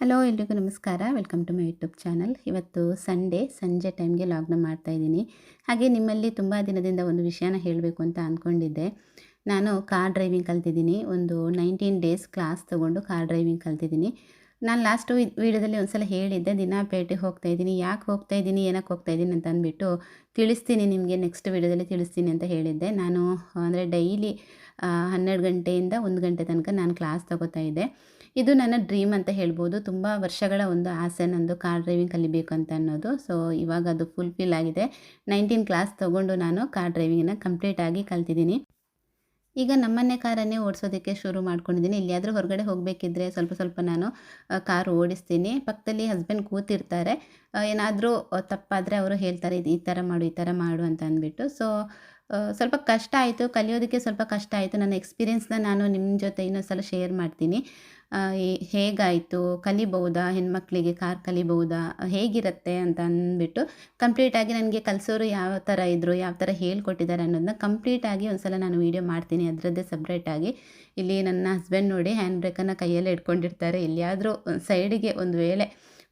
Hello ಎಲ್ರಿಗೂ ನಮಸ್ಕಾರ. Welcome to my YouTube channel. ಇವತ್ತು ಸಂಡೇ ಸಂಜೆ ಟೈಮ್ಗೆ ಲಾಗ್ನ ಮಾಡ್ತಾಯಿದ್ದೀನಿ. ಹಾಗೆ ನಿಮ್ಮಲ್ಲಿ ತುಂಬ ದಿನದಿಂದ ಒಂದು ವಿಷಯನ ಹೇಳಬೇಕು ಅಂತ ಅಂದ್ಕೊಂಡಿದ್ದೆ. ನಾನು ಕಾರ್ ಡ್ರೈವಿಂಗ್ ಕಲ್ತಿದ್ದೀನಿ. ಒಂದು 19 ಡೇಸ್ ಕ್ಲಾಸ್ ತೊಗೊಂಡು ಕಾರ್ ಡ್ರೈವಿಂಗ್ ಕಲ್ತಿದ್ದೀನಿ. ನಾನು ಲಾಸ್ಟು ವೀಡಿಯೋದಲ್ಲಿ ಒಂದು ಸಲ ಹೇಳಿದ್ದೆ, ದಿನ ಪೇಟೆಗೆ ಹೋಗ್ತಾಯಿದ್ದೀನಿ, ಯಾಕೆ ಹೋಗ್ತಾಯಿದ್ದೀನಿ, ಏನಕ್ಕೆ ಹೋಗ್ತಾಯಿದ್ದೀನಿ ಅಂತ ಅಂದ್ಬಿಟ್ಟು ತಿಳಿಸ್ತೀನಿ ನಿಮಗೆ, ನೆಕ್ಸ್ಟ್ ವೀಡಿಯೋದಲ್ಲಿ ತಿಳಿಸ್ತೀನಿ ಅಂತ ಹೇಳಿದ್ದೆ. ನಾನು ಅಂದರೆ ಡೈಲಿ 12 ಗಂಟೆಯಿಂದ 1 ಗಂಟೆ ತನಕ ನಾನು ಕ್ಲಾಸ್ ತೊಗೋತಾ ಇದ್ದೆ. ಇದು ನನ್ನ ಡ್ರೀಮ್ ಅಂತ ಹೇಳ್ಬೋದು. ತುಂಬ ವರ್ಷಗಳ ಒಂದು ಆಸೆ ನಂದು ಕಾರ್ ಡ್ರೈವಿಂಗ್ ಕಲಿಬೇಕು ಅಂತ ಅನ್ನೋದು. ಸೊ ಇವಾಗ ಅದು ಫುಲ್ಫಿಲ್ ಆಗಿದೆ. 19 ಕ್ಲಾಸ್ ತೊಗೊಂಡು ನಾನು ಕಾರ್ ಡ್ರೈವಿಂಗನ್ನು ಕಂಪ್ಲೀಟಾಗಿ ಕಲ್ತಿದ್ದೀನಿ. ಈಗ ನಮ್ಮನೆ ಕಾರನ್ನೇ ಓಡಿಸೋದಕ್ಕೆ ಶುರು ಮಾಡ್ಕೊಂಡಿದ್ದೀನಿ. ಎಲ್ಲಿಯಾದರೂ ಹೊರಗಡೆ ಹೋಗಬೇಕಿದ್ರೆ ಸ್ವಲ್ಪ ಸ್ವಲ್ಪ ನಾನು ಕಾರ್ ಓಡಿಸ್ತೀನಿ. ಪಕ್ಕದಲ್ಲಿ ಹಸ್ಬೆಂಡ್ ಕೂತಿರ್ತಾರೆ. ಏನಾದರೂ ತಪ್ಪಾದರೆ ಅವರು ಹೇಳ್ತಾರೆ, ಇದು ಈ ಥರ ಮಾಡು, ಈ ಥರ ಮಾಡು ಅಂತ ಅಂದ್ಬಿಟ್ಟು. ಸೊ ಸ್ವಲ್ಪ ಕಷ್ಟ ಆಯಿತು, ಕಲಿಯೋದಕ್ಕೆ ಸ್ವಲ್ಪ ಕಷ್ಟ ಆಯಿತು. ನನ್ನ ಎಕ್ಸ್ಪೀರಿಯೆನ್ಸ್ನ ನಾನು ನಿಮ್ಮ ಜೊತೆ ಇನ್ನೊಂದು ಸಲ ಶೇರ್ ಮಾಡ್ತೀನಿ. ಹೇಗಾಯಿತು, ಕಲಿಬಹುದಾ, ಹೆಣ್ಮಕ್ಳಿಗೆ ಕಾರ್ ಕಲಿಬಹುದಾ, ಹೇಗಿರುತ್ತೆ ಅಂತ ಅಂದ್ಬಿಟ್ಟು ಕಂಪ್ಲೀಟಾಗಿ ನನಗೆ ಕಲಿಸೋರು ಯಾವ ಥರ ಇದ್ದರು, ಯಾವ ಥರ ಹೇಳ್ಕೊಟ್ಟಿದ್ದಾರೆ ಅನ್ನೋದನ್ನ ಕಂಪ್ಲೀಟಾಗಿ ಒಂದು ಸಲ ನಾನು ವೀಡಿಯೋ ಮಾಡ್ತೀನಿ ಅದರದ್ದೇ ಸಪ್ರೇಟಾಗಿ. ಇಲ್ಲಿ ನನ್ನ ಹಸ್ಬೆಂಡ್ ನೋಡಿ ಹ್ಯಾಂಡ್ ಬ್ರೇಕನ್ನು ಕೈಯಲ್ಲೇ ಇಟ್ಕೊಂಡಿರ್ತಾರೆ. ಎಲ್ಲಿಯಾದರೂ ಸೈಡಿಗೆ ಒಂದು ವೇಳೆ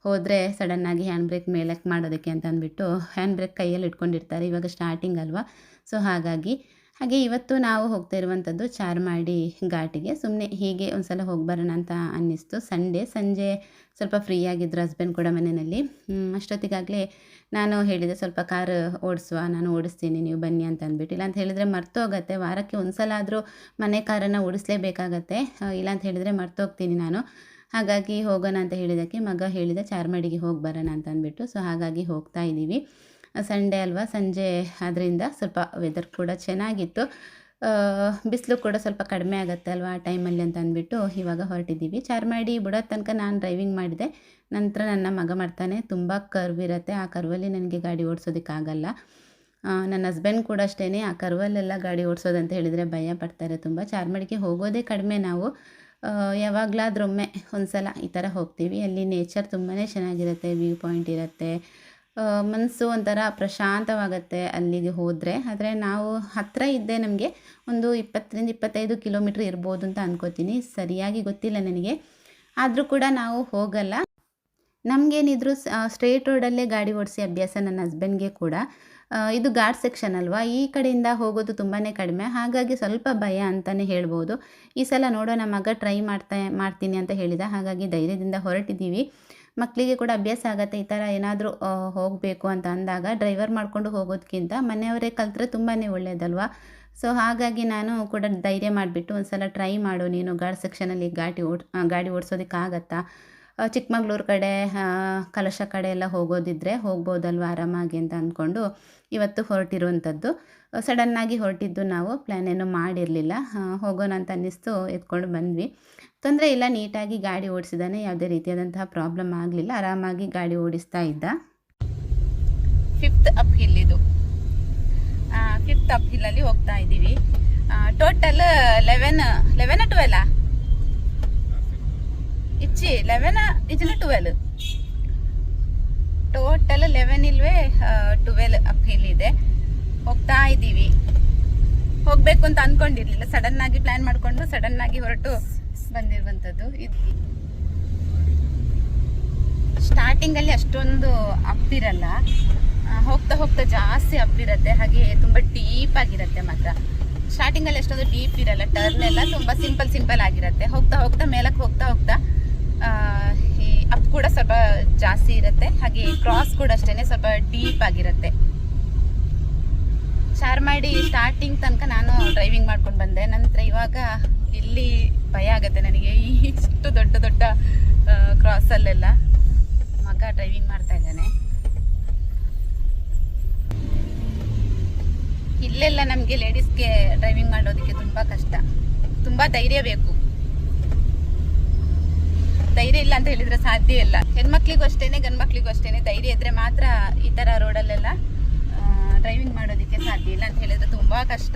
ಹೋದರೆ ಸಡನ್ನಾಗಿ ಹ್ಯಾಂಡ್ ಬ್ರೇಕ್ ಮೇಲಕ್ಕೆ ಮಾಡೋದಕ್ಕೆ ಅಂತ ಅಂದ್ಬಿಟ್ಟು ಹ್ಯಾಂಡ್ ಬ್ರೇಕ್ ಕೈಯಲ್ಲಿ ಇಟ್ಕೊಂಡಿರ್ತಾರೆ. ಇವಾಗ ಸ್ಟಾರ್ಟಿಂಗ್ ಅಲ್ವಾ, ಸೊ ಹಾಗೆ ಇವತ್ತು ನಾವು ಹೋಗ್ತಾ ಇರುವಂಥದ್ದು ಚಾರ್ಮಾಡಿ ಘಾಟಿಗೆ. ಸುಮ್ಮನೆ ಹೀಗೆ ಒಂದು ಸಲ ಹೋಗಿ ಬರೋಣ ಅಂತ ಅನ್ನಿಸ್ತು. ಸಂಜೆ ಸ್ವಲ್ಪ ಫ್ರೀ ಆಗಿದ್ದರು ಹಸ್ಬೆಂಡ್ ಕೂಡ ಮನೆಯಲ್ಲಿ. ಅಷ್ಟೊತ್ತಿಗಾಗಲೇ ನಾನು ಹೇಳಿದೆ, ಸ್ವಲ್ಪ ಕಾರ್ ಓಡಿಸುವ, ನಾನು ಓಡಿಸ್ತೀನಿ, ನೀವು ಬನ್ನಿ ಅಂತ ಅಂದ್ಬಿಟ್ಟು. ಇಲ್ಲಾಂತ ಹೇಳಿದರೆ ಮರ್ತೋಗುತ್ತೆ. ವಾರಕ್ಕೆ ಒಂದು ಸಲ ಆದರೂ ಮನೆ ಕಾರನ್ನು ಓಡಿಸಲೇಬೇಕಾಗತ್ತೆ. ಇಲ್ಲಾಂತ ಹೇಳಿದರೆ ಮರ್ತೋಗ್ತೀನಿ ನಾನು. ಹಾಗಾಗಿ ಹೋಗೋಣ ಅಂತ ಹೇಳಿದ್ದಕ್ಕೆ ಮಗ ಹೇಳಿದ ಚಾರ್ಮಾಡಿಗೆ ಹೋಗಿ ಬರೋಣ ಅಂತ ಅಂದ್ಬಿಟ್ಟು. ಸೊ ಹಾಗಾಗಿ ಹೋಗ್ತಾ ಇದ್ದೀವಿ. ಸಂಡೇ ಅಲ್ವಾ, ಸಂಜೆ ಆದ್ದರಿಂದ ಸ್ವಲ್ಪ ವೆದರ್ ಕೂಡ ಚೆನ್ನಾಗಿತ್ತು. ಬಿಸಿಲು ಕೂಡ ಸ್ವಲ್ಪ ಕಡಿಮೆ ಆಗುತ್ತೆ ಅಲ್ವಾ ಆ ಟೈಮಲ್ಲಿ ಅಂತ ಅಂದ್ಬಿಟ್ಟು ಇವಾಗ ಹೊರಟಿದ್ದೀವಿ. ಚಾರ್ಮಾಡಿ ಬಿಡೋ ತನಕ ನಾನು ಡ್ರೈವಿಂಗ್ ಮಾಡಿದೆ. ನಂತರ ನನ್ನ ಮಗ ಮಾಡ್ತಾನೆ. ತುಂಬ ಕರ್ವ್ ಇರುತ್ತೆ, ಆ ಕರ್ವಲ್ಲಿ ನನಗೆ ಗಾಡಿ ಓಡಿಸೋದಕ್ಕಾಗಲ್ಲ. ನನ್ನ ಹಸ್ಬೆಂಡ್ ಕೂಡ ಅಷ್ಟೇ, ಆ ಕರ್ವಲ್ಲೆಲ್ಲ ಗಾಡಿ ಓಡಿಸೋದಂತ ಹೇಳಿದರೆ ಭಯ ಪಡ್ತಾರೆ ತುಂಬ. ಚಾರ್ಮಾಡಿಗೆ ಹೋಗೋದೇ ಕಡಿಮೆ ನಾವು. ಯಾವಾಗಲಾದ್ರೊಮ್ಮೆ ಒಂದು ಸಲ ಈ ಥರ ಹೋಗ್ತೀವಿ. ಅಲ್ಲಿ ನೇಚರ್ ತುಂಬಾ ಚೆನ್ನಾಗಿರುತ್ತೆ, ವ್ಯೂ ಪಾಯಿಂಟ್ ಇರುತ್ತೆ. ಮನಸ್ಸು ಒಂಥರ ಪ್ರಶಾಂತವಾಗುತ್ತೆ ಅಲ್ಲಿಗೆ ಹೋದರೆ. ಆದರೆ ನಾವು ಹತ್ತಿರ ಇದ್ದೆ, ನಮಗೆ ಒಂದು 20-25 ಕಿಲೋಮೀಟ್ರ್ ಇರ್ಬೋದು ಅಂತ ಅಂದ್ಕೋತೀನಿ, ಸರಿಯಾಗಿ ಗೊತ್ತಿಲ್ಲ ನನಗೆ. ಆದರೂ ಕೂಡ ನಾವು ಹೋಗಲ್ಲ. ನಮಗೇನಿದ್ರು ಸ್ಟ್ರೇಟ್ ರೋಡಲ್ಲೇ ಗಾಡಿ ಓಡಿಸಿ ಅಭ್ಯಾಸ, ನನ್ನ ಹಸ್ಬೆಂಡ್ಗೆ ಕೂಡ. ಇದು ಘಾಟ್ ಸೆಕ್ಷನ್ ಅಲ್ವಾ, ಈ ಕಡೆಯಿಂದ ಹೋಗೋದು ತುಂಬಾ ಕಡಿಮೆ, ಹಾಗಾಗಿ ಸ್ವಲ್ಪ ಭಯ ಅಂತಲೇ ಹೇಳ್ಬೋದು. ಈ ಸಲ ನೋಡೋಣ, ಮಗ ಟ್ರೈ ಮಾಡ್ತೀನಿ ಅಂತ ಹೇಳಿದ, ಹಾಗಾಗಿ ಧೈರ್ಯದಿಂದ ಹೊರಟಿದ್ದೀವಿ. ಮಕ್ಕಳಿಗೆ ಕೂಡ ಅಭ್ಯಾಸ ಆಗುತ್ತೆ, ಈ ಥರ ಏನಾದರೂ ಹೋಗಬೇಕು ಅಂತ ಅಂದಾಗ ಡ್ರೈವರ್ ಮಾಡಿಕೊಂಡು ಹೋಗೋದಕ್ಕಿಂತ ಮನೆಯವರೇ ಕಲ್ತ್ರೆ ತುಂಬಾ ಒಳ್ಳೆಯದಲ್ವ. ಸೊ ಹಾಗಾಗಿ ನಾನು ಕೂಡ ಧೈರ್ಯ ಮಾಡಿಬಿಟ್ಟು, ಒಂದು ಸಲ ಟ್ರೈ ಮಾಡು ನೀನು, ಘಾಟ್ ಸೆಕ್ಷನಲ್ಲಿ ಗಾಡಿ ಓಡಿಸೋದಕ್ಕಾಗತ್ತಾ, ಚಿಕ್ಕಮಗಳೂರು ಕಡೆ, ಕಲಶ ಕಡೆ ಎಲ್ಲ ಹೋಗೋದಿದ್ರೆ ಹೋಗ್ಬೋದಲ್ವ ಆರಾಮಾಗಿ ಅಂತ ಅಂದ್ಕೊಂಡು ಇವತ್ತು ಹೊರಟಿರುವಂಥದ್ದು. ಸಡನ್ನಾಗಿ ಹೊರಟಿದ್ದು ನಾವು, ಪ್ಲ್ಯಾನ್ ಏನೂ ಮಾಡಿರಲಿಲ್ಲ. ಹೋಗೋಣ ಅಂತ ಅನ್ನಿಸ್ತು, ಎತ್ಕೊಂಡು ಬಂದ್ವಿ. ತೊಂದರೆ ಇಲ್ಲ, ನೀಟಾಗಿ ಗಾಡಿ ಓಡಿಸಿದಾನೆ, ಯಾವುದೇ ರೀತಿಯಾದಂತಹ ಪ್ರಾಬ್ಲಮ್ ಆಗಲಿಲ್ಲ, ಆರಾಮಾಗಿ ಗಾಡಿ ಓಡಿಸ್ತಾ ಇದ್ದ. 5th ಅಪ್ ಹಿಲ್ ಇದು. 5th ಅಪ್ ಹಿಲ್ಲಲ್ಲಿ ಹೋಗ್ತಾ ಇದ್ದೀವಿ. ಟೋಟಲ್ 11 ಇಚ್ಚಿ 11 ಇಜ್ಲಿ 12, ಟೋಟಲ್ 11 ಇಲ್ವೇ 12 ಅಪ್ ಹಿಲ್ ಇದೆ. ಹೋಗ್ತಾ ಇದ್ದೀವಿ. ಹೋಗಬೇಕು ಅಂತ ಅಂದ್ಕೊಂಡಿರಲಿಲ್ಲ, ಸಡನ್ನಾಗಿ ಪ್ಲ್ಯಾನ್ ಮಾಡಿಕೊಂಡು ಸಡನ್ನಾಗಿ ಹೊರಟು ಬಂದಿರುವಂಥದ್ದು. ಇದು ಸ್ಟಾರ್ಟಿಂಗಲ್ಲಿ ಅಷ್ಟೊಂದು ಅಪ್ಪಿರಲ್ಲ, ಹೋಗ್ತಾ ಹೋಗ್ತಾ ಜಾಸ್ತಿ ಅಪ್ಪಿರುತ್ತೆ. ಹಾಗೆ ತುಂಬ ಡೀಪ್ ಆಗಿರುತ್ತೆ ಮಾತ್ರ. ಸ್ಟಾರ್ಟಿಂಗಲ್ಲಿ ಅಷ್ಟೊಂದು ಡೀಪ್ ಇರಲ್ಲ, ಟರ್ನ್ ಎಲ್ಲ ತುಂಬ ಸಿಂಪಲ್ ಆಗಿರುತ್ತೆ. ಹೋಗ್ತಾ ಹೋಗ್ತಾ ಮೇಲಕ್ಕೆ ಹೋಗ್ತಾ ಈ ಅಪ್ ಕೂಡ ಸ್ವಲ್ಪ ಜಾಸ್ತಿ ಇರುತ್ತೆ. ಹಾಗೆ ಕ್ರಾಸ್ ಕೂಡ ಅಷ್ಟೇ ಸ್ವಲ್ಪ ಡೀಪ್ ಆಗಿರುತ್ತೆ. ಚಾರ್ಮಾಡಿ ಸ್ಟಾರ್ಟಿಂಗ್ ತನಕ ನಾನು ಡ್ರೈವಿಂಗ್ ಮಾಡ್ಕೊಂಡು ಬಂದೆ. ನಂತರ ಇವಾಗ ಇಲ್ಲಿ ಭಯ ಆಗುತ್ತೆ ನನಗೆ, ಇಷ್ಟು ದೊಡ್ಡ ಕ್ರಾಸಲ್ಲೆಲ್ಲ. ಮಗ ಡ್ರೈವಿಂಗ್ ಮಾಡ್ತಾ ಇದ್ದಾನೆ. ಇಲ್ಲೆಲ್ಲ ನಮಗೆ ಲೇಡೀಸ್ಗೆ ಡ್ರೈವಿಂಗ್ ಮಾಡೋದಕ್ಕೆ ತುಂಬ ಕಷ್ಟ, ತುಂಬ ಧೈರ್ಯ ಬೇಕು. ಧೈರ್ಯ ಇಲ್ಲ ಅಂತ ಹೇಳಿದ್ರೆ ಸಾಧ್ಯ ಇಲ್ಲ. ಹೆಣ್ಮಕ್ಳಿಗೂ ಅಷ್ಟೇನೆ, ಗಂಡ್ಮಕ್ಳಿಗೂ ಅಷ್ಟೇನೆ. ಧೈರ್ಯ ಇದ್ರೆ ಮಾತ್ರ ಈ ಥರ ರೋಡಲ್ಲೆಲ್ಲ ಡ್ರೈವಿಂಗ್ ಮಾಡೋದಕ್ಕೆ ಸಾಧ್ಯ, ಇಲ್ಲ ಅಂತ ಹೇಳಿದ್ರೆ ತುಂಬ ಕಷ್ಟ.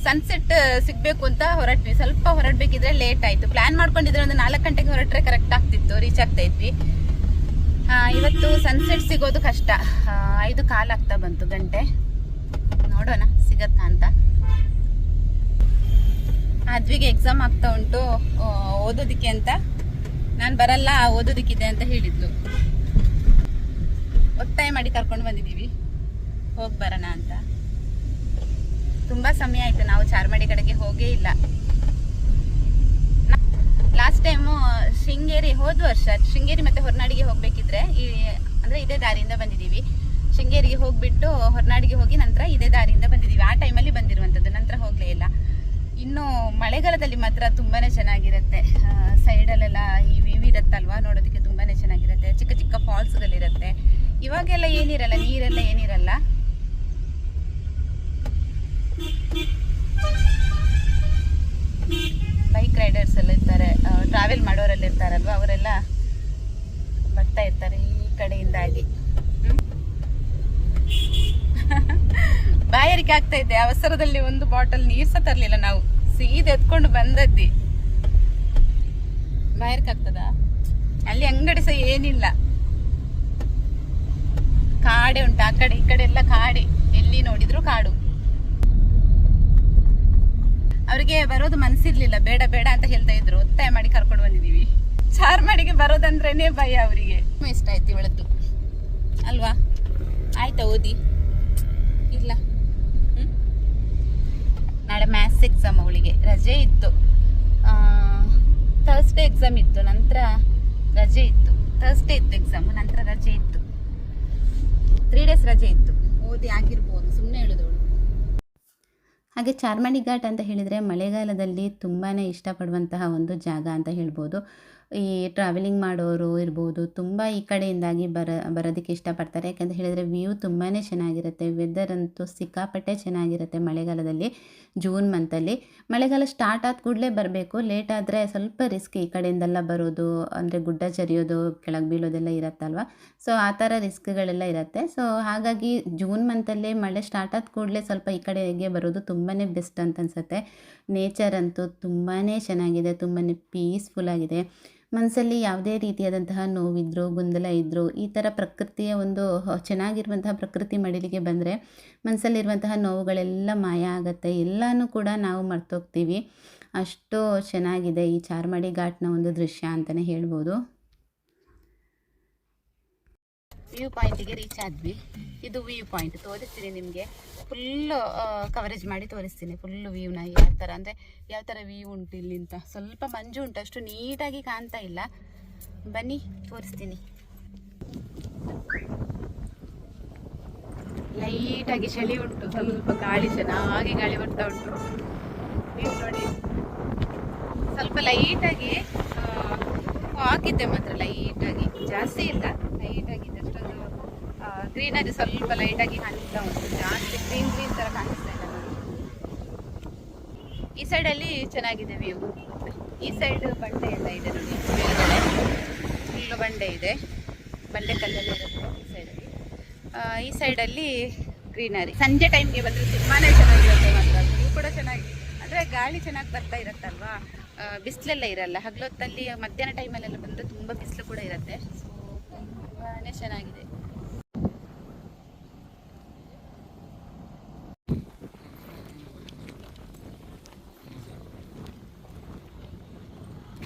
ಸನ್ಸೆಟ್ ಸಿಗಬೇಕು ಅಂತ ಹೊರಟ್ವಿ. ಸ್ವಲ್ಪ ಹೊರಡಬೇಕಿದ್ರೆ ಲೇಟ್ ಆಯಿತು. ಪ್ಲ್ಯಾನ್ ಮಾಡ್ಕೊಂಡಿದ್ರೆ ಒಂದು 4 ಗಂಟೆಗೆ ಹೊರಟ್ರೆ ಕರೆಕ್ಟ್ ಆಗ್ತಿತ್ತು, ರೀಚ್ ಆಗ್ತಾ ಇದ್ವಿ. ಇವತ್ತು ಸನ್ಸೆಟ್ ಸಿಗೋದು ಕಷ್ಟ. 5:15 ಆಗ್ತಾ ಬಂತು ಗಂಟೆ. ನೋಡೋಣ ಸಿಗತ್ತಾ ಅಂತ. ಅದ್ವಿಗೆ ಎಕ್ಸಾಮ್ ಆಗ್ತಾ ಉಂಟು, ಓದೋದಕ್ಕೆ ಅಂತ ನಾನು ಬರಲ್ಲ, ಓದೋದಕ್ಕಿದೆ ಅಂತ ಹೇಳಿದ್ಲು. ಒತ್ತಾಯ ಮಾಡಿ ಕರ್ಕೊಂಡು ಬಂದಿದ್ದೀವಿ, ಹೋಗಿ ಬರೋಣ ಅಂತ. ತುಂಬ ಸಮಯ ಆಯಿತು, ನಾವು ಚಾರ್ಮಾಡಿ ಕಡೆಗೆ ಹೋಗೇ ಇಲ್ಲ. ಲಾಸ್ಟ್ ಟೈಮು ಶೃಂಗೇರಿ, ಹೋದ ವರ್ಷ ಶೃಂಗೇರಿ ಮತ್ತು ಹೊರನಾಡಿಗೆ ಹೋಗಬೇಕಿದ್ರೆ ಅಂದರೆ ಇದೇ ದಾರಿಯಿಂದ ಬಂದಿದ್ದೀವಿ. ಶೃಂಗೇರಿಗೆ ಹೋಗಿಬಿಟ್ಟು ಹೊರನಾಡಿಗೆ ಹೋಗಿ ನಂತರ ಇದೇ ದಾರಿಯಿಂದ ಬಂದಿದ್ದೀವಿ. ಆ ಟೈಮಲ್ಲಿ ಬಂದಿರುವಂಥದ್ದು, ನಂತರ ಹೋಗಲೇ ಇಲ್ಲ. ಇನ್ನು ಮಳೆಗಾಲದಲ್ಲಿ ಮಾತ್ರ ತುಂಬಾ ಚೆನ್ನಾಗಿರುತ್ತೆ. ಸೈಡಲ್ಲೆಲ್ಲ ಈ ವ್ಯೂ ಇರುತ್ತಲ್ವ, ನೋಡೋದಕ್ಕೆ ತುಂಬಾ ಚೆನ್ನಾಗಿರುತ್ತೆ. ಚಿಕ್ಕ ಚಿಕ್ಕ ಫಾಲ್ಸ್ಗಳಿರುತ್ತೆ. ಇವಾಗೆಲ್ಲ ಏನಿರಲ್ಲ, ನೀರೆಲ್ಲ ಏನಿರಲ್ಲ. ಬೈಕ್ ರೈಡರ್ಸ್ ಎಲ್ಲ ಇರ್ತಾರೆ, ಟ್ರಾವೆಲ್ ಮಾಡೋರೆಲ್ಲ ಇರ್ತಾರಲ್ವ, ಅವರೆಲ್ಲ ಬರ್ತಾ ಇರ್ತಾರೆ ಈ ಕಡೆಯಿಂದಾಗಿ. ಬಾಯಾರಿಕೆ ಆಗ್ತಾ ಇದೆ. ಅವಸರದಲ್ಲಿ ಒಂದು ಬಾಟಲ್ ನೀರು ಸಹ ತರಲಿಲ್ಲ, ನಾವು ಸೀದಾ ಎತ್ಕೊಂಡು ಬಂದದ್ದಿ. ಬಾಯಾರಿಕೆ ಆಗ್ತದ? ಅಲ್ಲಿ ಅಂಗಡಿ ಸಹ ಏನಿಲ್ಲ, ಕಾಡೆ ಉಂಟು. ಆ ಕಡೆ ಈ ಕಡೆ ಎಲ್ಲ ಕಾಡೆ, ಎಲ್ಲಿ ನೋಡಿದ್ರು ಕಾಡು. ಅವರಿಗೆ ಬರೋದು ಮನಸ್ಸಿರ್ಲಿಲ್ಲ, ಬೇಡ ಬೇಡ ಅಂತ ಹೇಳ್ತಾ ಇದ್ರು. ಒತ್ತಾಯ ಮಾಡಿ ಕರ್ಕೊಂಡು ಬಂದಿದ್ದೀವಿ. ಚಾರ್ಮಾಡಿಗೆ ಬರೋದಂದ್ರೇನೆ ಭಯ ಅವರಿಗೆ. ಇಷ್ಟ ಆಯ್ತು ಇವಳದ್ದು ಅಲ್ವಾ? ಆಯ್ತಾ ಓದಿ? ಇಲ್ಲ. ನಾಳೆ ಮ್ಯಾಥ್ಸ್ ಎಕ್ಸಾಮ್, ಅವಳಿಗೆ ರಜೆ ಇತ್ತು. ಥರ್ಸ್ಡೇ ಎಕ್ಸಾಮ್ ಇತ್ತು, ನಂತರ ರಜೆ ಇತ್ತು. ಥರ್ಸ್ಡೇ ಇತ್ತು ಎಕ್ಸಾಮ್, ನಂತರ ರಜೆ ಇತ್ತು. 3 days ರಜೆ ಇತ್ತು. ಓದಿ ಆಗಿರ್ಬೋದು, ಸುಮ್ಮನೆ ಹೇಳೋದವಳು. ಹಾಗೆ ಚಾರ್ಮಾಡಿ ಘಾಟ್ ಅಂತ ಹೇಳಿದರೆ ಮಳೆಗಾಲದಲ್ಲಿ ತುಂಬಾ ಇಷ್ಟಪಡುವಂತಹ ಒಂದು ಜಾಗ ಅಂತ ಹೇಳ್ಬೋದು. ಈ ಟ್ರಾವೆಲಿಂಗ್ ಮಾಡೋರು ಇರ್ಬೋದು, ತುಂಬ ಈ ಕಡೆಯಿಂದಾಗಿ ಬರೋದಕ್ಕೆ ಇಷ್ಟಪಡ್ತಾರೆ. ಯಾಕಂತ ಹೇಳಿದರೆ ವ್ಯೂ ತುಂಬಾ ಚೆನ್ನಾಗಿರುತ್ತೆ. ವೆದರ್ ಅಂತೂ ಸಿಕ್ಕಾಪಟ್ಟೆ ಚೆನ್ನಾಗಿರುತ್ತೆ ಮಳೆಗಾಲದಲ್ಲಿ, ಜೂನ್ ಮಂತಲ್ಲಿ. ಮಳೆಗಾಲ ಸ್ಟಾರ್ಟ್ ಆದ ಕೂಡಲೇ ಬರಬೇಕು, ಲೇಟ್ ಆದರೆ ಸ್ವಲ್ಪ ರಿಸ್ಕ್ ಈ ಕಡೆಯಿಂದೆಲ್ಲ ಬರೋದು. ಅಂದರೆ ಗುಡ್ಡ ಚರಿಯೋದು, ಕೆಳಗೆ ಬೀಳೋದೆಲ್ಲ ಇರುತ್ತಲ್ವ. ಸೊ ಆ ಥರ ರಿಸ್ಕ್ಗಳೆಲ್ಲ ಇರುತ್ತೆ. ಸೊ ಹಾಗಾಗಿ ಜೂನ್ ಮಂತಲ್ಲೇ ಮಳೆ ಸ್ಟಾರ್ಟ್ ಆದ ಕೂಡಲೇ ಸ್ವಲ್ಪ ಈ ಕಡೆಗೆ ಬರೋದು ತುಂಬಾ ಬೆಸ್ಟ್ ಅಂತ ಅನಿಸುತ್ತೆ. ನೇಚರ್ ಅಂತೂ ತುಂಬಾ ಚೆನ್ನಾಗಿದೆ, ತುಂಬಾ ಪೀಸ್ಫುಲ್ ಆಗಿದೆ. ಮನಸ್ಸಲ್ಲಿ ಯಾವುದೇ ರೀತಿಯಾದಂತಹ ನೋವಿದ್ರೂ, ಗೊಂದಲ ಇದ್ದರೂ, ಈ ಥರ ಪ್ರಕೃತಿಯ ಒಂದು ಚೆನ್ನಾಗಿರುವಂತಹ ಪ್ರಕೃತಿ ಮಡಿಲಿಗೆ ಬಂದರೆ ಮನಸ್ಸಲ್ಲಿರುವಂತಹ ನೋವುಗಳೆಲ್ಲ ಮಾಯ ಆಗುತ್ತೆ. ಎಲ್ಲನೂ ಕೂಡ ನಾವು ಮರ್ತೋಗ್ತೀವಿ. ಅಷ್ಟು ಚೆನ್ನಾಗಿದೆ ಈ ಚಾರ್ಮಾಡಿ ಘಾಟ್ನ ಒಂದು ದೃಶ್ಯ ಅಂತಲೇ ಹೇಳ್ಬೋದು. ವ್ಯೂ ಪಾಯಿಂಟಿಗೆ ರೀಚ್ ಆದ್ವಿ. ಇದು ವ್ಯೂ ಪಾಯಿಂಟ್, ತೋರಿಸ್ತೀನಿ ನಿಮಗೆ. ಫುಲ್ಲು ಕವರೇಜ್ ಮಾಡಿ ತೋರಿಸ್ತೀನಿ ಫುಲ್ಲು ವ್ಯೂನ. ಯಾವ ಥರ ಅಂದರೆ ಯಾವ ಥರ ವ್ಯೂ ಉಂಟು ಇಲ್ಲಿ ಅಂತ. ಸ್ವಲ್ಪ ಮಂಜು ಉಂಟು, ಅಷ್ಟು ನೀಟಾಗಿ ಕಾಣ್ತಾ ಇಲ್ಲ. ಬನ್ನಿ ತೋರಿಸ್ತೀನಿ. ಲೈಟಾಗಿ ಚಳಿ ಉಂಟು, ಸ್ವಲ್ಪ ಗಾಳಿ, ಚೆನ್ನಾಗಿ ಗಾಳಿ ಬರ್ತಾ ಉಂಟು. ವ್ಯೂ ನೋಡಿ, ಸ್ವಲ್ಪ ಲೈಟಾಗಿ ಹಾಕಿದ್ದೆ ಮಾತ್ರ, ಲೈಟಾಗಿ, ಜಾಸ್ತಿ ಇಲ್ಲ, ಲೈಟಾಗಿದೆ. ಅಷ್ಟೊಂದು ಗ್ರೀನರಿ ಸ್ವಲ್ಪ ಲೈಟಾಗಿ ಕಾಣಿಸ್ತಾ ಉಂಟು, ಜಾಸ್ತಿ ಗ್ರೀನ್ ಥರ ಕಾಣಿಸ್ತಾ ಇಲ್ಲ ನೋಡಿ. ಈ ಸೈಡಲ್ಲಿ ಚೆನ್ನಾಗಿದೆ ವ್ಯೂ. ಈ ಸೈಡ್ ಬಂಡೆ ಎಲ್ಲ ಇದೆ ನೋಡಿ, ಮೇಲ್ಗಡೆ ಫುಲ್ಲು ಬಂಡೆ ಇದೆ, ಬಂಡೆ ಕಲ್ಲಲ್ಲಿ ಇರುತ್ತೆ ಈ ಸೈಡಲ್ಲಿ. ಈ ಸೈಡಲ್ಲಿ ಗ್ರೀನರಿ. ಸಂಜೆ ಟೈಮ್ಗೆ ಬಂದರೆ ತುಂಬಾ ಚೆನ್ನಾಗಿರುತ್ತೆ ಮಾತ್ರ. ವ್ಯೂ ಕೂಡ ಚೆನ್ನಾಗಿ, ಅಂದರೆ ಗಾಳಿ ಚೆನ್ನಾಗಿ ಬರ್ತಾ ಇರುತ್ತಲ್ವಾ, ಬಿಸಿಲೆಲ್ಲ ಇರಲ್ಲ. ಹಗಲೊತ್ತಲ್ಲಿ ಮಧ್ಯಾಹ್ನ ಟೈಮಲ್ಲೆಲ್ಲ ಬಂದರೆ ತುಂಬ ಬಿಸಿಲು ಕೂಡ ಇರುತ್ತೆ. ಸೊ ತುಂಬಾ ಚೆನ್ನಾಗಿದೆ.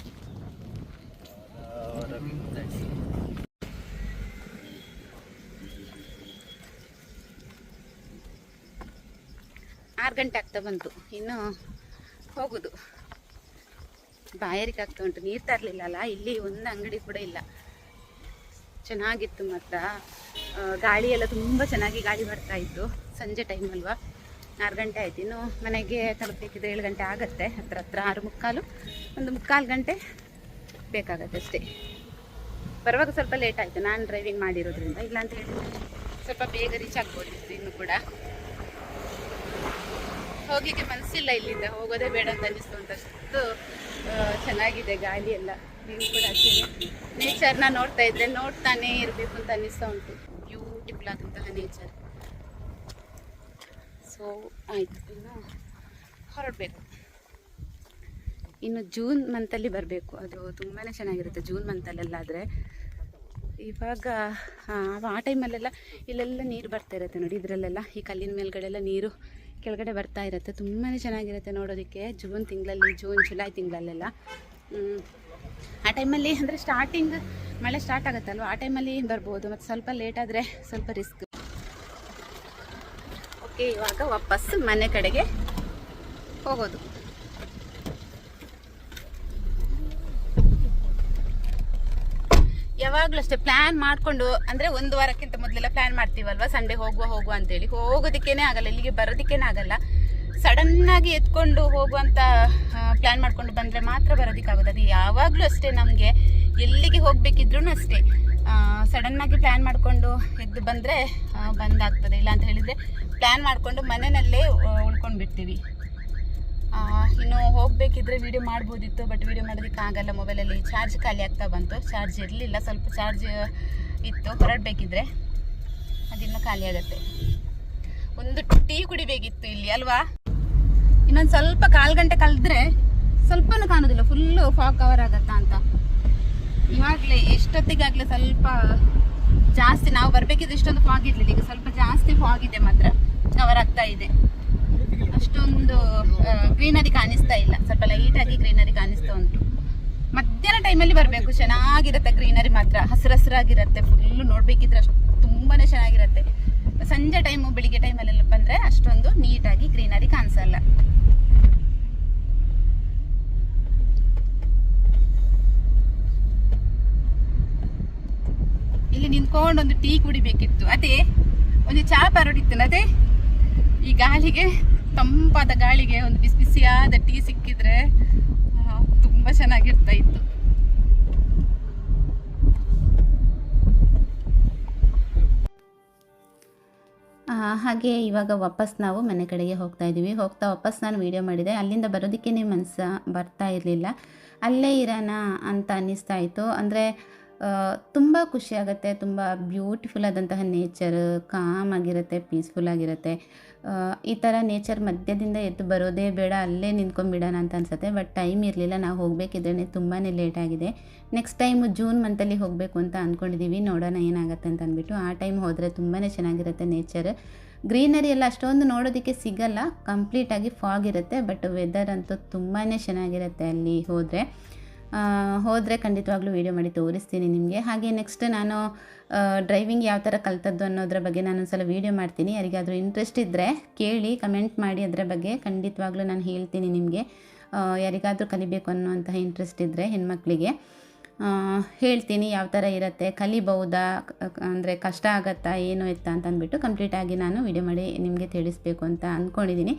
ಆರು ಗಂಟೆ ಆಗ್ತಾ ಬಂತು, ಇನ್ನು ಹೋಗೋದು. ಬಾಯಾರಿಕೆ ಆಗ್ತಾ ಉಂಟು, ನೀರು ತರಲಿಲ್ಲಲ್ಲ. ಇಲ್ಲಿ ಒಂದು ಅಂಗಡಿ ಕೂಡ ಇಲ್ಲ. ಚೆನ್ನಾಗಿತ್ತು ಮಾತ್ರ. ಗಾಳಿ ಎಲ್ಲ ತುಂಬ ಚೆನ್ನಾಗಿ ಗಾಳಿ ಬರ್ತಾ ಇತ್ತು. ಸಂಜೆ ಟೈಮ್ ಅಲ್ವಾ, 6 ಗಂಟೆ ಆಯ್ತು. ಇನ್ನು ಮನೆಗೆ ತಲುಪಬೇಕಿದ್ರೆ 7 ಗಂಟೆ ಆಗುತ್ತೆ. ಹತ್ರ 6:45, 1 ಗಂಟೆ ಬೇಕಾಗತ್ತೆ ಅಷ್ಟೇ. ಬರುವಾಗ ಸ್ವಲ್ಪ ಲೇಟ್ ಆಯಿತು, ನಾನು ಡ್ರೈವಿಂಗ್ ಮಾಡಿರೋದ್ರಿಂದ. ಇಲ್ಲಾಂತ ಹೇಳಿದ್ರೆ ಸ್ವಲ್ಪ ಬೇಗ ರೀಚ್ ಆಗ್ಬೋದಿತ್ತು. ಇನ್ನು ಕೂಡ ಹೋಗಿಗೆ ಮನಸ್ಸಿಲ್ಲ, ಇಲ್ಲಿಂದ ಹೋಗೋದೇ ಬೇಡ ಅಂತ ಅನ್ನಿಸ್ತು. ಅಂತಷ್ಟು ಚೆನ್ನಾಗಿದೆ ಗಾಳಿ ಎಲ್ಲ. ನೀವು ಕೂಡ ಅಷ್ಟೇ ನೇಚರ್ನ ನೋಡ್ತಾ ಇದ್ದರೆ ನೋಡ್ತಾನೇ ಇರಬೇಕು ಅಂತ ಅನ್ನಿಸ್ತಾ ಉಂಟು. ಬ್ಯೂಟಿಫುಲ್ ಆದಂತಹ ನೇಚರ್. ಸೊ ಆಯಿತು, ಇನ್ನು ಹೊರಡಬೇಕು. ಇನ್ನು ಜೂನ್ ಮಂತಲ್ಲಿ ಬರಬೇಕು, ಅದು ತುಂಬಾ ಚೆನ್ನಾಗಿರುತ್ತೆ ಜೂನ್ ಮಂತಲ್ಲೆಲ್ಲಾದರೆ. ಇವಾಗ ಆ ಟೈಮಲ್ಲೆಲ್ಲ ಇಲ್ಲೆಲ್ಲ ನೀರು ಬರ್ತಾ ಇರುತ್ತೆ ನೋಡಿ, ಇದರಲ್ಲೆಲ್ಲ ಈ ಕಲ್ಲಿನ ಮೇಲ್ಗಡೆಲ್ಲ ನೀರು ಕೆಳಗಡೆ ಬರ್ತಾ ಇರುತ್ತೆ. ತುಂಬಾ ಚೆನ್ನಾಗಿರುತ್ತೆ ನೋಡೋದಕ್ಕೆ. ಜೂನ್ ತಿಂಗಳಲ್ಲಿ, ಜೂನ್ ಜುಲೈ ತಿಂಗಳಲ್ಲೆಲ್ಲ ಆ ಟೈಮಲ್ಲಿ ಅಂದರೆ ಸ್ಟಾರ್ಟಿಂಗ್ ಮಳೆ ಸ್ಟಾರ್ಟ್ ಆಗುತ್ತಲ್ವ, ಆ ಟೈಮಲ್ಲಿ ಬರ್ಬೋದು. ಮತ್ತು ಸ್ವಲ್ಪ ಲೇಟ್ ಆದರೆ ಸ್ವಲ್ಪ ರಿಸ್ಕ್. ಓಕೆ, ಇವಾಗ ವಾಪಸ್ ಮನೆ ಕಡೆಗೆ ಹೋಗೋದು. ಯಾವಾಗಲೂ ಅಷ್ಟೇ ಪ್ಲ್ಯಾನ್ ಮಾಡಿಕೊಂಡು, ಅಂದರೆ ಒಂದು ವಾರಕ್ಕಿಂತ ಮೊದಲೆಲ್ಲ ಪ್ಲ್ಯಾನ್ ಮಾಡ್ತೀವಲ್ವ, ಸಂಡೇ ಹೋಗುವ ಅಂತೇಳಿ. ಹೋಗೋದಕ್ಕೇ ಆಗಲ್ಲ, ಇಲ್ಲಿಗೆ ಬರೋದಕ್ಕೇನೆ ಆಗಲ್ಲ. ಸಡನ್ನಾಗಿ ಎತ್ಕೊಂಡು ಹೋಗುವಂಥ ಪ್ಲ್ಯಾನ್ ಮಾಡ್ಕೊಂಡು ಬಂದರೆ ಮಾತ್ರ ಬರೋದಕ್ಕಾಗೋದು. ಅದು ಯಾವಾಗಲೂ ಅಷ್ಟೇ, ನಮಗೆ ಎಲ್ಲಿಗೆ ಹೋಗಬೇಕಿದ್ರೂ ಅಷ್ಟೇ ಸಡನ್ನಾಗಿ ಪ್ಲ್ಯಾನ್ ಮಾಡಿಕೊಂಡು ಎದ್ದು ಬಂದರೆ ಬಂದಾಗ್ತದೆ. ಇಲ್ಲ ಅಂತ ಹೇಳಿದರೆ ಪ್ಲ್ಯಾನ್ ಮಾಡಿಕೊಂಡು ಮನೆಯಲ್ಲೇ ಉಳ್ಕೊಂಡು ಬಿಡ್ತೀವಿ. ಇನ್ನು ಹೋಗಬೇಕಿದ್ರೆ ವೀಡಿಯೋ ಮಾಡ್ಬೋದಿತ್ತು, ಬಟ್ ವೀಡಿಯೋ ಮಾಡೋದಕ್ಕಾಗಲ್ಲ. ಮೊಬೈಲಲ್ಲಿ ಚಾರ್ಜ್ ಖಾಲಿ ಆಗ್ತಾ ಬಂತು. ಚಾರ್ಜ್ ಇರಲಿಲ್ಲ, ಸ್ವಲ್ಪ ಚಾರ್ಜ್ ಇತ್ತು. ಹೊರಡಬೇಕಿದ್ರೆ ಅದಿನ್ನೂ ಖಾಲಿ ಆಗುತ್ತೆ. ಒಂದು ಟೀ ಕುಡಿಬೇಕಿತ್ತು ಇಲ್ಲಿ ಅಲ್ವಾ. ಇನ್ನೊಂದು ಸ್ವಲ್ಪ 1/4 ಗಂಟೆ ಕಳೆದ್ರೆ ಸ್ವಲ್ಪನೂ ಕಾಣೋದಿಲ್ಲ, ಫುಲ್ಲು ಫಾಗ್ ಕವರ್ ಆಗತ್ತಾ ಅಂತ. ಇವಾಗಲೇ ಎಷ್ಟೊತ್ತಿಗಾಗಲೇ ಸ್ವಲ್ಪ ಜಾಸ್ತಿ, ನಾವು ಬರಬೇಕಿದ್ರೆ ಇಷ್ಟೊಂದು ಫಾಗ್ ಇರಲಿಲ್ಲ, ಈಗ ಸ್ವಲ್ಪ ಜಾಸ್ತಿ ಫಾಗ್ ಇದೆ, ಮಾತ್ರ ಕವರ್ ಆಗ್ತಾ ಇದೆ. ಅಷ್ಟೊಂದು ಗ್ರೀನರಿ ಕಾಣಿಸ್ತಾ ಇಲ್ಲ, ಸ್ವಲ್ಪ ಲೈಟಾಗಿ ಗ್ರೀನರಿ ಕಾಣಿಸ್ತಾ ಉಂಟು. ಮಧ್ಯಾಹ್ನ ಟೈಮಲ್ಲಿ ಬರಬೇಕು, ಚೆನ್ನಾಗಿರುತ್ತೆ ಗ್ರೀನರಿ ಮಾತ್ರ, ಹಸಿರಾಗಿರುತ್ತೆ. ಫುಲ್ಲು ನೋಡಬೇಕಿದ್ರೆ ಅಷ್ಟು ತುಂಬಾ ಚೆನ್ನಾಗಿರುತ್ತೆ. ಸಂಜೆ ಟೈಮು, ಬೆಳಿಗ್ಗೆ ಟೈಮಲ್ಲೆಲ್ಲ ಬಂದರೆ ಅಷ್ಟೊಂದು ನೀಟಾಗಿ ಗ್ರೀನರಿ ಕಾಣಿಸಲ್ಲ. ಇಲ್ಲಿ ನಿಂತ್ಕೊಂಡು ಒಂದು ಟೀ ಕುಡಿಬೇಕಿತ್ತು, ಅದೇ ಒಂದು ಚಾ ಪರೋಡಿತ್ತು. ಅದೇ ಈ ಗಾಳಿಗೆ, ತಂಪಾದ ಗಾಳಿಗೆ ಒಂದು ಬಿಸಿ ಬಿಸಿಯಾದ ಟೀ ಸಿಕ್ಕಿದ್ರೆ ತುಂಬ ಚೆನ್ನಾಗಿರ್ತಾ ಇತ್ತು. ಹಾಗೆ ಇವಾಗ ವಾಪಸ್ ನಾವು ಮನೆ ಕಡೆಗೆ ಹೋಗ್ತಾ ಇದ್ದೀವಿ. ವಾಪಸ್ ನಾನು ವೀಡಿಯೋ ಮಾಡಿದೆ. ಅಲ್ಲಿಂದ ಬರೋದಕ್ಕೇ ಮನಸ್ಸು ಬರ್ತಾ ಇರಲಿಲ್ಲ, ಅಲ್ಲೇ ಇರೋಣ ಅಂತ ಅನ್ನಿಸ್ತಾ ಇತ್ತು. ಅಂದರೆ ತುಂಬ ಖುಷಿಯಾಗುತ್ತೆ, ತುಂಬ ಬ್ಯೂಟಿಫುಲ್ ಆದಂತಹ ನೇಚರ್, ಕಾಮ್ ಆಗಿರುತ್ತೆ, ಪೀಸ್ಫುಲ್ ಆಗಿರುತ್ತೆ. ಈ ಥರ ನೇಚರ್ ಮಧ್ಯದಿಂದ ಎದ್ದು ಬರೋದೇ ಬೇಡ, ಅಲ್ಲೇ ನಿಂತ್ಕೊಂಡ್ಬಿಡೋಣ ಅಂತ ಅನಿಸುತ್ತೆ. ಬಟ್ ಟೈಮ್ ಇರಲಿಲ್ಲ, ನಾವು ಹೋಗಬೇಕಿದ್ರೆ ತುಂಬಾ ಲೇಟ್ ಆಗಿದೆ. ನೆಕ್ಸ್ಟ್ ಟೈಮು ಜೂನ್ ಮಂತಲ್ಲಿ ಹೋಗಬೇಕು ಅಂತ ಅಂದ್ಕೊಂಡಿದ್ದೀವಿ, ನೋಡೋಣ ಏನಾಗುತ್ತೆ ಅಂತ ಅಂದ್ಬಿಟ್ಟು. ಆ ಟೈಮ್ ಹೋದರೆ ತುಂಬಾ ಚೆನ್ನಾಗಿರುತ್ತೆ ನೇಚರ್. ಗ್ರೀನರಿ ಎಲ್ಲ ಅಷ್ಟೊಂದು ನೋಡೋದಕ್ಕೆ ಸಿಗಲ್ಲ, ಕಂಪ್ಲೀಟಾಗಿ ಫಾಗ್ ಇರುತ್ತೆ. ಬಟ್ ವೆದರ್ ಅಂತೂ ತುಂಬಾ ಚೆನ್ನಾಗಿರುತ್ತೆ ಅಲ್ಲಿ ಹೋದರೆ ಖಂಡಿತವಾಗ್ಲೂ ವೀಡಿಯೋ ಮಾಡಿ ತೋರಿಸ್ತೀನಿ ನಿಮಗೆ. ಹಾಗೆ ನೆಕ್ಸ್ಟ್ ನಾನು ಡ್ರೈವಿಂಗ್ ಯಾವ ಥರ ಕಲ್ತದ್ದು ಅನ್ನೋದ್ರ ಬಗ್ಗೆ ನಾನು ಒಂದ್ಸಲ ವೀಡಿಯೋ ಮಾಡ್ತೀನಿ. ಯಾರಿಗಾದರೂ ಇಂಟ್ರೆಸ್ಟ್ ಇದ್ದರೆ ಕೇಳಿ, ಕಮೆಂಟ್ ಮಾಡಿ, ಅದರ ಬಗ್ಗೆ ಖಂಡಿತವಾಗ್ಲೂ ನಾನು ಹೇಳ್ತೀನಿ ನಿಮಗೆ. ಯಾರಿಗಾದರೂ ಕಲಿಬೇಕು ಅನ್ನೋಂತಹ ಇಂಟ್ರೆಸ್ಟ್ ಇದ್ದರೆ ಹೆಣ್ಮಕ್ಳಿಗೆ ಹೇಳ್ತೀನಿ ಯಾವ ಥರ ಇರುತ್ತೆ, ಕಲಿಬಹುದಾ, ಅಂದರೆ ಕಷ್ಟ ಆಗುತ್ತಾ, ಏನು ಎತ್ತಾ ಅಂತ ಅಂದ್ಬಿಟ್ಟು ಕಂಪ್ಲೀಟಾಗಿ ನಾನು ವೀಡಿಯೋ ಮಾಡಿ ನಿಮಗೆ ತಿಳಿಸ್ಬೇಕು ಅಂತ ಅಂದ್ಕೊಂಡಿದ್ದೀನಿ.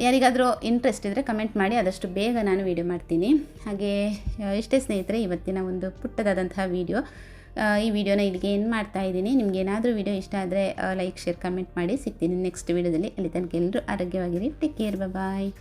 ಯಾರಿಗಾದರೂ ಇಂಟ್ರೆಸ್ಟ್ ಇದ್ದರೆ ಕಮೆಂಟ್ ಮಾಡಿ, ಆದಷ್ಟು ಬೇಗ ನಾನು ವೀಡಿಯೋ ಮಾಡ್ತೀನಿ. ಹಾಗೆ ಇಷ್ಟೇ ಸ್ನೇಹಿತರೆ, ಇವತ್ತಿನ ಒಂದು ಪುಟ್ಟದಾದಂತಹ ವೀಡಿಯೋ. ಈ ವಿಡಿಯೋನ ಇಲ್ಲಿಗೆ ಏನು ಮಾಡ್ತಾ ಇದ್ದೀನಿ. ನಿಮಗೇನಾದರೂ ವೀಡಿಯೋ ಇಷ್ಟ ಆದರೆ ಲೈಕ್, ಶೇರ್, ಕಮೆಂಟ್ ಮಾಡಿ. ಸಿಗ್ತೀನಿ ನೆಕ್ಸ್ಟ್ ವೀಡಿಯೋದಲ್ಲಿ. ಅಲ್ಲಿ ತನಕ ಎಲ್ಲರೂ ಆರೋಗ್ಯವಾಗಿರಿ. ಟೇಕ್ ಕೇರ್, ಬಾಯ್.